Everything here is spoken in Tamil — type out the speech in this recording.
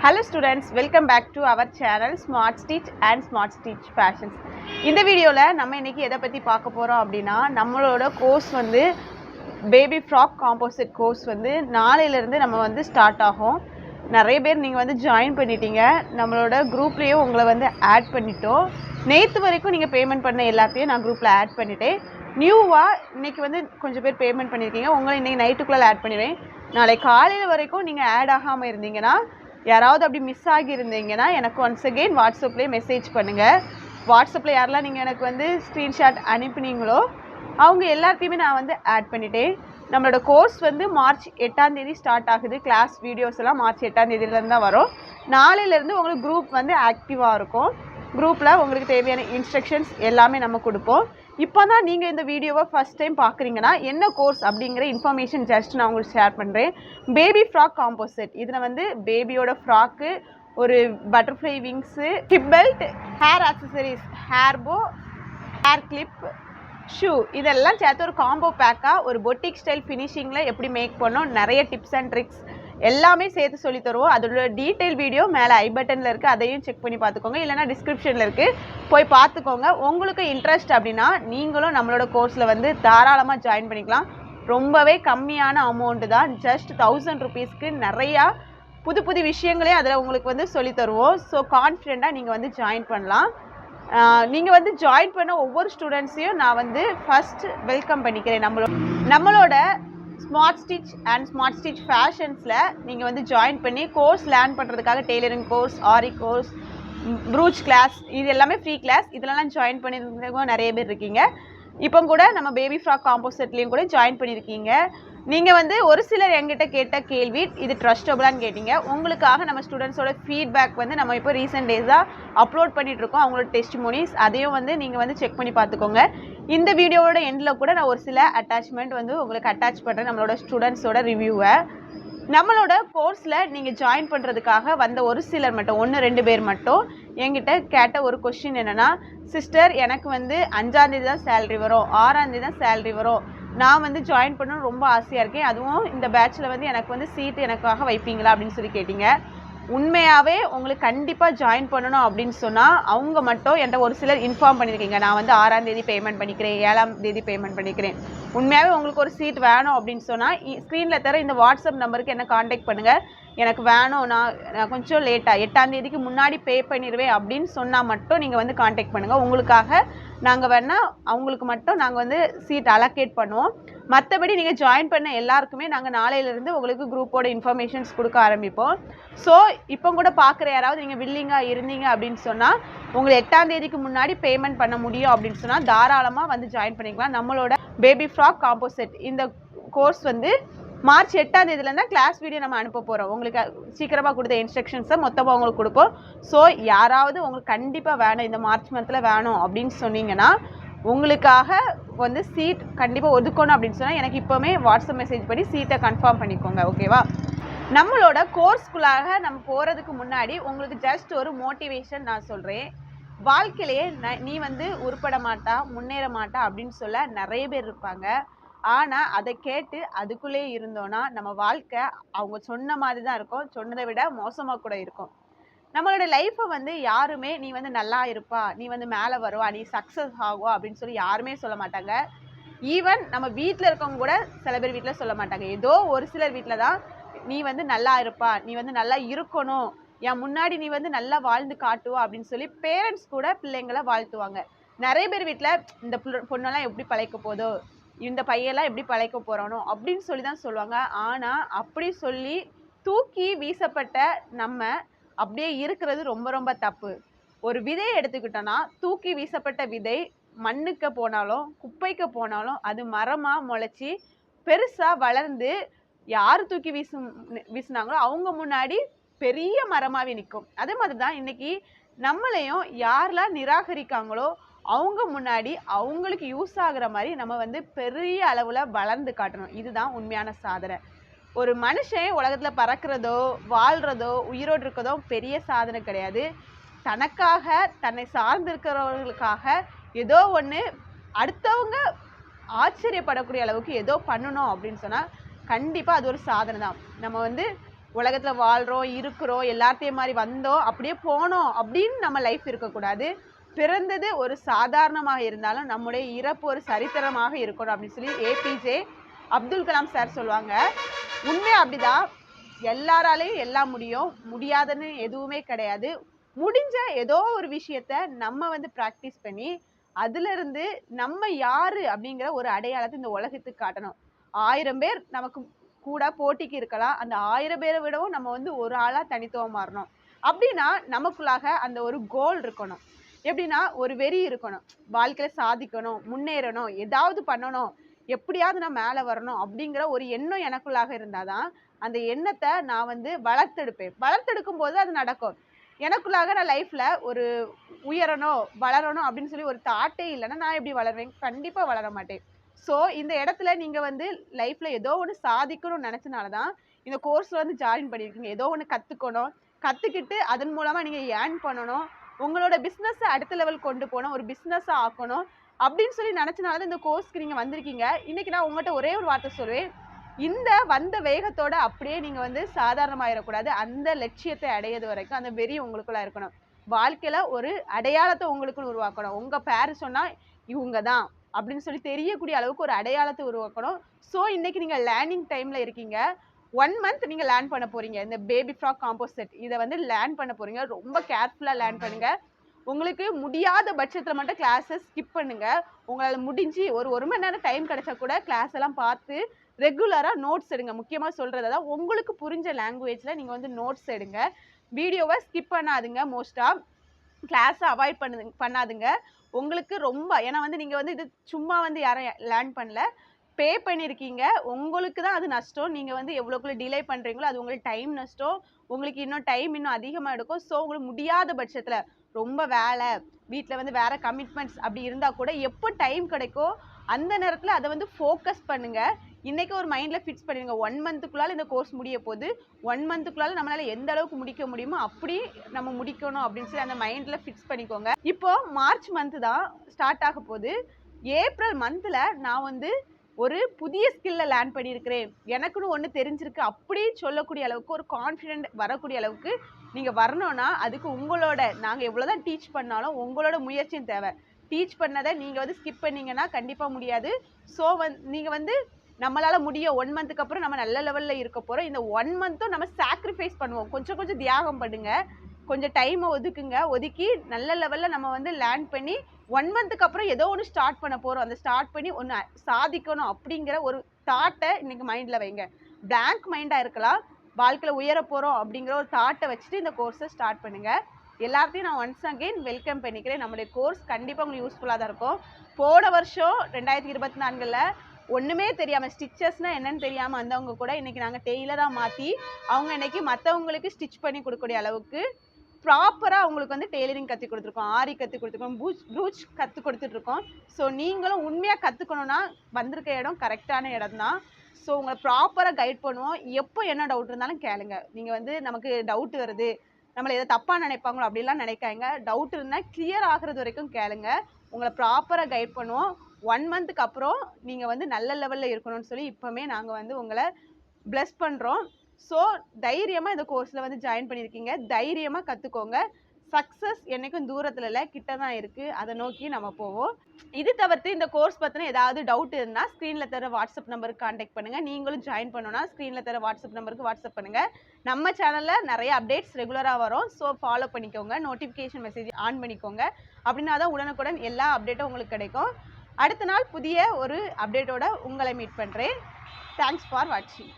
Hello students, welcome back to our channel Smart Stitch and Smart Stitch Fashions. இந்த வீடியோல நம்ம இன்னைக்கு எதை பத்தி பார்க்க போறோம் அப்படினா நம்மளோட கோர்ஸ் வந்து பேபி ஃப்ராக் காம்போசிட் கோர்ஸ் வந்து நாளையில இருந்து நம்ம வந்து ஸ்டார்ட் ஆகும். நிறைய பேர் நீங்க வந்து ஜாயின் பண்ணிட்டீங்க. நம்மளோட குரூப்லயே உங்களை வந்து ஆட் பண்ணிட்டோம். நேத்து வரைக்கும் நீங்க பேமெண்ட் பண்ண எல்லாத்தையும் நான் குரூப்ல ஆட் பண்ணிட்டேன். நியூவா இன்னைக்கு வந்து கொஞ்சம் பேர் பேமெண்ட் பண்ணிருக்கீங்க. உங்களை இன்னைக்கு நைட்டுக்குள்ள ஆட் பண்ணிடுவேன். நாளை காலையில வரைக்கும் நீங்க ஆட் ஆகாம இருந்தீங்கன்னா யாராவது அப்படி மிஸ் ஆகியிருந்தீங்கன்னா எனக்கு ஒன்ஸ் அகெயின் வாட்ஸ்அப்லேயே மெசேஜ் பண்ணுங்கள். வாட்ஸ்அப்பில் யாரெல்லாம் நீங்கள் எனக்கு வந்து ஸ்க்ரீன்ஷாட் அனுப்பினீங்களோ அவங்க எல்லாத்தையுமே நான் வந்து ஆட் பண்ணிட்டேன். நம்மளோட கோர்ஸ் வந்து மார்ச் 8ஆம் தேதி ஸ்டார்ட் ஆகுது. கிளாஸ் வீடியோஸ் எல்லாம் மார்ச் 8ஆம் தேதியிலேருந்து தான் வரும். நாளையிலேருந்து உங்களுக்கு குரூப் வந்து ஆக்டிவாக இருக்கும். குரூப்பில் உங்களுக்கு தேவையான இன்ஸ்ட்ரக்ஷன்ஸ் எல்லாமே நம்ம கொடுப்போம். இப்போ தான் நீங்கள் இந்த வீடியோவை ஃபஸ்ட் டைம் பார்க்குறீங்கன்னா என்ன கோர்ஸ் அப்படிங்கிற இன்ஃபர்மேஷன் ஜஸ்ட் நான் உங்களுக்கு ஷேர் பண்ணுறேன். பேபி ஃப்ராக் காம்போசிட், இதில் வந்து பேபியோட ஃப்ராக்கு, ஒரு butterfly wings, hip belt, hair accessories, hair போ, ஹேர் கிளிப், ஷூ, இதெல்லாம் சேர்த்து ஒரு காம்போ பேக்காக ஒரு பொட்டிக் ஸ்டைல் ஃபினிஷிங்கில் எப்படி மேக் பண்ணோம், நிறைய டிப்ஸ் அண்ட் ட்ரிக்ஸ் எல்லாமே சேர்த்து சொல்லி தருவோம். அதோட டீட்டெயில் வீடியோ மேலே ஐ பட்டனில் இருக்குது, அதையும் செக் பண்ணி பார்த்துக்கோங்க. இல்லைனா டிஸ்கிரிப்ஷனில் இருக்குது, போய் பார்த்துக்கோங்க. உங்களுக்கு இன்ட்ரெஸ்ட் அப்படின்னா நீங்களும் நம்மளோட கோர்ஸில் வந்து தாராளமாக ஜாயின் பண்ணிக்கலாம். ரொம்பவே கம்மியான அமௌண்ட்டு தான், ஜஸ்ட் 1000 rupeesக்கு நிறையா புது புது விஷயங்களே அதில் உங்களுக்கு வந்து சொல்லி தருவோம். ஸோ கான்ஃபிடெண்ட்டாக நீங்கள் வந்து ஜாயின் பண்ணலாம். நீங்கள் வந்து ஜாயின் பண்ண ஒவ்வொரு ஸ்டூடெண்ட்ஸையும் நான் வந்து ஃபஸ்ட் வெல்கம் பண்ணிக்கிறேன். நம்மளோட smart stitch and smart stitch ஃபேஷன்ஸில் நீங்கள் வந்து ஜாயின் பண்ணி கோர்ஸ் லேர்ன் பண்ணுறதுக்காக tailoring course, Aari course, brooch class, இது எல்லாமே ஃப்ரீ கிளாஸ், இதெல்லாம் ஜாயின் பண்ணியிருக்கவங்க நிறைய பேர் இருக்கீங்க. இப்போ கூட நம்ம பேபி ஃப்ராக் காம்போசிட்லேயும் கூட ஜாயின் பண்ணியிருக்கீங்க. நீங்கள் வந்து ஒரு சிலர் என்கிட்ட கேட்ட கேள்வி இது ட்ரஸ்டபுளான்னு கேட்டீங்க. உங்களுக்காக நம்ம ஸ்டூடெண்ட்ஸோட ஃபீட்பேக் வந்து நம்ம இப்போ ரீசெண்ட் டேஸாக அப்லோட் பண்ணிகிட்ருக்கோம். அவங்களோட டெஸ்டிமோனிஸ் அதையும் வந்து நீங்கள் வந்து செக் பண்ணி பார்த்துக்கோங்க. இந்த வீடியோவோட எண்டில் கூட நான் ஒரு சில அட்டாச்மெண்ட் வந்து உங்களுக்கு அட்டாச் பண்ணுறேன், நம்மளோட ஸ்டூடெண்ட்ஸோட ரிவ்யூவை. நம்மளோட கோர்ஸில் நீங்கள் ஜாயின் பண்ணுறதுக்காக வந்த ஒரு சிலர் மட்டும், 1-2 பேர் மட்டும் என்கிட்ட கேட்ட ஒரு கொஸ்டின் என்னென்னா, சிஸ்டர் எனக்கு வந்து 5ஆம் தேதி தான் சேலரி வரும், 6ஆம் தேதி தான் சேலரி வரும், நான் வந்து ஜாயின் பண்ணணும்னு ரொம்ப ஆசையாக இருக்கேன், அதுவும் இந்த பேட்சில் வந்து எனக்கு வந்து சீட்டு எனக்காக வைப்பீங்களா அப்படின்னு சொல்லி கேட்டிங்க. உண்மையாகவே உங்களுக்கு கண்டிப்பாக ஜாயின் பண்ணணும் அப்படின்னு சொன்னால் அவங்க மட்டும் என்கிட்ட ஒரு சிலர் இன்ஃபார்ம் பண்ணியிருக்கீங்க, நான் வந்து 6ஆம் தேதி பேமெண்ட் பண்ணிக்கிறேன், 7ஆம் தேதி பேமெண்ட் பண்ணிக்கிறேன். உண்மையாகவே உங்களுக்கு ஒரு சீட் வேணும் அப்படின்னு சொன்னால் ஸ்க்ரீனில் தர இந்த வாட்ஸ்அப் நம்பருக்கு என்ன காண்டாக்ட் பண்ணுங்கள். எனக்கு வேணும், நான் கொஞ்சம் லேட்டாக 8ஆம் தேதிக்கு முன்னாடி பே பண்ணிடுவேன் அப்படின்னு சொன்னால் மட்டும் நீங்கள் வந்து காண்டாக்ட் பண்ணுங்கள். உங்களுக்காக நாங்கள் வேணால் அவங்களுக்கு மட்டும் நாங்கள் வந்து சீட் அலோகேட் பண்ணுவோம். மற்றபடி நீங்கள் ஜாயின் பண்ண எல்லாருக்குமே நாங்கள் நாளையிலேருந்து உங்களுக்கு குரூப்போட இன்ஃபர்மேஷன்ஸ் கொடுக்க ஆரம்பிப்போம். ஸோ இப்போ கூட பார்க்குற யாராவது நீங்கள் வில்லிங்காக இருந்தீங்க அப்படின்னு சொன்னால் உங்களை 8ஆம் தேதிக்கு முன்னாடி பேமெண்ட் பண்ண முடியும் அப்படின்னு சொன்னால் தாராளமாக வந்து ஜாயின் பண்ணிக்கலாம். நம்மளோட பேபி ஃப்ராக் காம்போசிட் இந்த கோர்ஸ் வந்து மார்ச் 8ஆம் தேதியிலேருந்து கிளாஸ் வீடியோ நம்ம அனுப்ப போகிறோம். உங்களுக்கு சீக்கிரமாக கொடுத்த இன்ஸ்ட்ரக்ஷன்ஸை மொத்தமாக உங்களுக்கு கொடுப்போம். ஸோ யாராவது உங்களுக்கு கண்டிப்பாக வேணும், இந்த மார்ச் மந்தில் வேணும் அப்படின்னு சொன்னீங்கன்னா உங்களுக்காக வந்து சீட் கண்டிப்பாக ஒதுக்கணும் அப்படின்னு சொன்னால் எனக்கு இப்போவுமே வாட்ஸ்அப் மெசேஜ் பண்ணி சீட்டை கன்ஃபார்ம் பண்ணிக்கோங்க, ஓகேவா? நம்மளோட கோர்ஸ்குள்ளாக நம்ம போகிறதுக்கு முன்னாடி உங்களுக்கு ஜஸ்ட் ஒரு மோட்டிவேஷன் நான் சொல்கிறேன். வாழ்க்கையிலேயே நீ வந்து உருப்பட மாட்டா, முன்னேற மாட்டா அப்படின்னு சொல்ல நிறைய பேர் இருப்பாங்க. ஆனால் அதை கேட்டு அதுக்குள்ளே இருந்தோன்னா நம்ம வாழ்க்கை அவங்க சொன்ன மாதிரி தான் இருக்கும், சொன்னதை விட மோசமாக கூட இருக்கும். நம்மளோட லைஃப்பை வந்து யாருமே நீ வந்து நல்லா இருப்பா, நீ வந்து மேலே வருவா, நீ சக்ஸஸ் ஆகுவா அப்படின்னு சொல்லி யாருமே சொல்ல மாட்டாங்க. ஈவன் நம்ம வீட்டில் இருக்கவங்க கூட சில பேர் வீட்டில் சொல்ல மாட்டாங்க. ஏதோ ஒரு சிலர் வீட்டில் தான் நீ வந்து நல்லா இருப்பா, நீ வந்து நல்லா இருக்கணும், என் முன்னாடி நீ வந்து நல்லா வாழ்ந்து காட்டுவா அப்படின்னு சொல்லி பேரண்ட்ஸ் கூட பிள்ளைங்களை வாழ்த்துவாங்க. நிறைய பேர் வீட்டில் இந்த பொண்ணெல்லாம் எப்படி பழைக்க போதோ, இந்த பையெல்லாம் எப்படி பழைக்க போகிறானோ அப்படின்னு சொல்லி தான் சொல்லுவாங்க. ஆனால் அப்படி சொல்லி தூக்கி வீசப்பட்ட நம்ம அப்படியே இருக்கிறது ரொம்ப ரொம்ப தப்பு. ஒரு விதையை எடுத்துக்கிட்டோன்னா தூக்கி வீசப்பட்ட விதை மண்ணுக்கு போனாலும் குப்பைக்கு போனாலும் அது மரமாக முளைச்சி பெருசாக வளர்ந்து யார் தூக்கி வீசினாங்களோ அவங்க முன்னாடி பெரிய மரமாகவே நிற்கும். அதே மாதிரி தான் இன்னைக்கு நம்மளையும் யாரெல்லாம் நிராகரிக்காங்களோ அவங்க முன்னாடி அவங்களுக்கு யூஸ் ஆகுற மாதிரி நம்ம வந்து பெரிய அளவில் வளர்ந்து காட்டணும். இதுதான் உண்மையான சாதனை. ஒரு மனுஷன் உலகத்தில் பறக்கிறதோ வாழ்கிறதோ உயிரோடு இருக்கிறதோ பெரிய சாதனை கிடையாது. தனக்காக தன்னை சார்ந்திருக்கிறவர்களுக்காக ஏதோ ஒன்று அடுத்தவங்க ஆச்சரியப்படக்கூடிய அளவுக்கு ஏதோ பண்ணணும் அப்படின்னு சொன்னால் கண்டிப்பாக அது ஒரு சாதனை தான். நம்ம வந்து உலகத்தில் வாழ்கிறோம், இருக்கிறோம், எல்லாத்தையும் மாதிரி வந்தோம், அப்படியே போனோம் அப்படின்னு நம்ம லைஃப் இருக்கக்கூடாது. பிறந்தது ஒரு சாதாரணமாக இருந்தாலும் நம்முடைய இறப்பு ஒரு சரித்திரமாக இருக்கணும் அப்படின்னு சொல்லி ஏபிஜே அப்துல் கலாம் சார் சொல்லுவாங்க. உண்மையாக அப்படிதான். எல்லாராலையும் எல்லாம் முடியும், முடியாதுன்னு எதுவுமே கிடையாது. முடிஞ்ச ஏதோ ஒரு விஷயத்த நம்ம வந்து ப்ராக்டிஸ் பண்ணி அதிலிருந்து நம்ம யாரு அப்படிங்கிற ஒரு அடையாளத்தை இந்த உலகத்துக்கு காட்டணும். 1000 பேர் நமக்கு கூட போட்டிக்கு இருக்கலாம். அந்த 1000 பேரை விடவும் நம்ம வந்து ஒரு ஆளா தனித்துவம் மாறணும். அப்படின்னா நமக்குள்ளாக அந்த ஒரு கோல் இருக்கணும். எப்படின்னா ஒரு வெறி இருக்கணும். வாழ்க்கையில சாதிக்கணும், முன்னேறணும், ஏதாவது பண்ணணும், எப்படியாவது நான் மேலே வரணும் அப்படிங்கிற ஒரு எண்ணம் எனக்குள்ளாக இருந்தாதான் அந்த எண்ணத்தை நான் வந்து வளர்த்தெடுப்பேன். வளர்த்தெடுக்கும் போது அது நடக்கும். எனக்குள்ளாக நான் லைஃப்ல ஒரு உயரணும், வளரணும் அப்படின்னு சொல்லி ஒரு தாட்டே இல்லைன்னா நான் எப்படி வளருவேன்? கண்டிப்பா வளர மாட்டேன். ஸோ இந்த இடத்துல நீங்க வந்து லைஃப்ல ஏதோ ஒன்று சாதிக்கணும்னு நினைச்சனால தான் இந்த கோர்ஸ்ல வந்து ஜாயின் பண்ணியிருக்கீங்க. ஏதோ ஒன்று கத்துக்கணும், கத்துக்கிட்டு அதன் மூலமா நீங்க ஏர்ன் பண்ணணும், உங்களோட பிசினஸ் அடுத்த லெவல் கொண்டு போகணும், ஒரு பிசினஸா ஆக்கணும் அப்படின்னு சொல்லி நினைச்சனால தான் இந்த கோர்ஸ்க்கு நீங்க வந்திருக்கீங்க. இன்னைக்கு நான் உங்கள்கிட்ட ஒரே ஒரு வார்த்தை சொல்லுவேன். இந்த வந்த வேகத்தோட அப்படியே நீங்க வந்து சாதாரணமாயிடக்கூடாது. அந்த லட்சியத்தை அடையிறது வரைக்கும் அந்த வெறி உங்களுக்குள்ள இருக்கணும். வாழ்க்கையில ஒரு அடையாளத்தை உங்களுக்குன்னு உருவாக்கணும். உங்க பேர் சொன்னா இவங்க தான் அப்படின்னு சொல்லி தெரியக்கூடிய அளவுக்கு ஒரு அடையாளத்தை உருவாக்கணும். ஸோ இன்னைக்கு நீங்க லேர்னிங் டைம்ல இருக்கீங்க. 1 மந்த் நீங்க லேர்ன் பண்ண போறீங்க. இந்த பேபி ஃப்ராக் காம்போசெட் இதை வந்து லேர்ன் பண்ண போறீங்க. ரொம்ப கேர்ஃபுல்லா லேர்ன் பண்ணுங்க. உங்களுக்கு முடியாத பட்சத்தில் மட்டும் கிளாஸை ஸ்கிப் பண்ணுங்க. உங்களால் முடிஞ்சு ஒரு மணி நேரம் டைம் கிடைச்சா கூட கிளாஸ் எல்லாம் பார்த்து ரெகுலராக நோட்ஸ் எடுங்க. முக்கியமாக சொல்கிறது தான் உங்களுக்கு புரிஞ்ச லாங்குவேஜில் நீங்கள் வந்து நோட்ஸ் எடுங்க. வீடியோவை ஸ்கிப் பண்ணாதுங்க. மோஸ்ட்டாக கிளாஸை அவாய்ட் பண்ணாதுங்க. உங்களுக்கு ரொம்ப ஏன்னா வந்து நீங்கள் வந்து இது சும்மா வந்து யாரும் லேர்ன் பண்ணல, பே பண்ணியிருக்கீங்க. உங்களுக்கு தான் அது நஷ்டம். நீங்கள் வந்து எவ்வளோக்குள்ள டிலே பண்ணுறீங்களோ அது உங்களுக்கு டைம் நஷ்டம். உங்களுக்கு இன்னும் டைம் இன்னும் அதிகமாக எடுக்கும். ஸோ உங்களுக்கு முடியாத பட்சத்தில் ரொம்ப வேலை, வீட்டில் வந்து வேறு கமிட்மெண்ட்ஸ் அப்படி இருந்தால் கூட எப்போ டைம் கிடைக்கோ அந்த நேரத்தில் அதை வந்து ஃபோக்கஸ் பண்ணுங்கள். இன்றைக்கி ஒரு மைண்டில் ஃபிக்ஸ் பண்ணிடுங்க. 1 மந்த்துக்குள்ளால் இந்த கோர்ஸ் முடிய போது 1 மந்த்துக்குள்ளால் நம்மளால் எந்த அளவுக்கு முடிக்க முடியுமோ அப்படி நம்ம முடிக்கணும் அப்படின்னு சொல்லி அந்த மைண்டில் ஃபிக்ஸ் பண்ணிக்கோங்க. இப்போது மார்ச் மந்த்து தான் ஸ்டார்ட் ஆக போகுது. ஏப்ரல் மந்தில் நான் வந்து ஒரு புதிய ஸ்கில்லை லேர்ன் பண்ணியிருக்கிறேன், எனக்குன்னு ஒன்று தெரிஞ்சிருக்கு அப்படி சொல்லக்கூடிய அளவுக்கு ஒரு கான்ஃபிடென்ட் வரக்கூடிய அளவுக்கு நீங்கள் வரணும்னா அதுக்கு உங்களோட நாங்கள் எவ்வளோ தான் டீச் பண்ணாலும் உங்களோட முயற்சியும் தேவை. டீச் பண்ணதை நீங்கள் வந்து ஸ்கிப் பண்ணிங்கன்னா கண்டிப்பாக முடியாது. ஸோ நீங்கள் வந்து நம்மளால் முடியும். 1 மந்த்துக்கு அப்புறம் நம்ம நல்ல லெவலில் இருக்க போகிறோம். இந்த 1 மந்த்தும் நம்ம சாக்ரிஃபைஸ் பண்ணுவோம். கொஞ்சம் கொஞ்சம் தியாகம் பண்ணுங்க, கொஞ்சம் டைமை ஒதுக்குங்க. ஒதுக்கி நல்ல லெவலில் நம்ம வந்து லேர்ன் பண்ணி 1 மந்த்துக்கு அப்புறம் ஏதோ ஒன்று ஸ்டார்ட் பண்ண போகிறோம். அந்த ஸ்டார்ட் பண்ணி ஒன்று சாதிக்கணும் அப்படிங்கிற ஒரு தாட்டை இன்றைக்கி மைண்டில் வைங்க. பிளாங்க் மைண்டாக இருக்கலாம். வாழ்க்கையில் உயர போகிறோம் அப்படிங்கிற ஒரு தாட்டை வச்சுட்டு இந்த கோர்ஸை ஸ்டார்ட் பண்ணுங்கள். எல்லாத்தையும் நான் ஒன்ஸ் அகெயின் வெல்கம் பண்ணிக்கிறேன். நம்மளுடைய கோர்ஸ் கண்டிப்பாக உங்களுக்கு யூஸ்ஃபுல்லாக தான் இருக்கும். போன வருஷம் 2024 ஒன்றுமே தெரியாமல் ஸ்டிச்சஸ்னால் என்னென்னு தெரியாமல் வந்தவங்க கூட இன்றைக்கி நாங்கள் டெய்லராக மாற்றி அவங்க இன்றைக்கி மற்றவங்களுக்கு ஸ்டிச் பண்ணி கொடுக்கக்கூடிய அளவுக்கு ப்ராப்பராக அவங்களுக்கு வந்து டெய்லரிங் கற்றுக் கொடுத்துருக்கோம், ஆரி கற்றுக் கொடுத்துருக்கோம், ப்ரூச் கற்றுக் கொடுத்துட்ருக்கோம். ஸோ நீங்களும் உண்மையாக கற்றுக்கணுன்னா வந்திருக்க இடம் கரெக்டான இடம் தான். ஸோ உங்களை ப்ராப்பராக கைட் பண்ணுவோம். எப்போ என்ன டவுட் இருந்தாலும் கேளுங்க. நீங்கள் வந்து நமக்கு டவுட் வருது, நம்மளை எதை தப்பாக நினைப்பாங்களோ அப்படிலாம் நினைக்காங்க. டவுட் இருந்தால் கிளியர் ஆகிறது வரைக்கும் கேளுங்க. உங்களை ப்ராப்பராக கைட் பண்ணுவோம். 1 மந்த்துக்கு அப்புறம் நீங்கள் வந்து நல்ல லெவலில் இருக்கணும்னு சொல்லி இப்போவுமே நாங்கள் வந்து உங்களை ப்ளஸ் பண்ணுறோம். ஸோ தைரியமாக இந்த கோர்ஸில் வந்து ஜாயின் பண்ணியிருக்கீங்க. தைரியமாக கற்றுக்கோங்க. சக்ஸஸ் என்றைக்கும் தூரத்தில் இல்லை, கிட்ட தான் இருக்குது. அதை நோக்கி நம்ம போவோம். இது தவிர்த்து இந்த கோர்ஸ் பற்றின ஏதாவது டவுட் இருந்தால் ஸ்க்ரீனில் தர வாட்ஸ்அப் நம்பருக்கு கான்டாக்ட் பண்ணுங்கள். நீங்களும் ஜாயின் பண்ணணும்னா ஸ்க்ரீனில் தர வாட்ஸ்அப் நம்பருக்கு வாட்ஸ்அப் பண்ணுங்கள். நம்ம சேனலில் நிறைய அப்டேட்ஸ் ரெகுலராக வரும். ஸோ ஃபாலோ பண்ணிக்கோங்க. நோட்டிஃபிகேஷன் மெசேஜ் ஆன் பண்ணிக்கோங்க. அப்படின்னா தான் உடனுக்குடன் எல்லா அப்டேட்டும் உங்களுக்கு கிடைக்கும். அடுத்த நாள் புதிய ஒரு அப்டேட்டோட உங்களை மீட் பண்ணுறேன். தேங்க்ஸ் ஃபார் வாட்சிங்.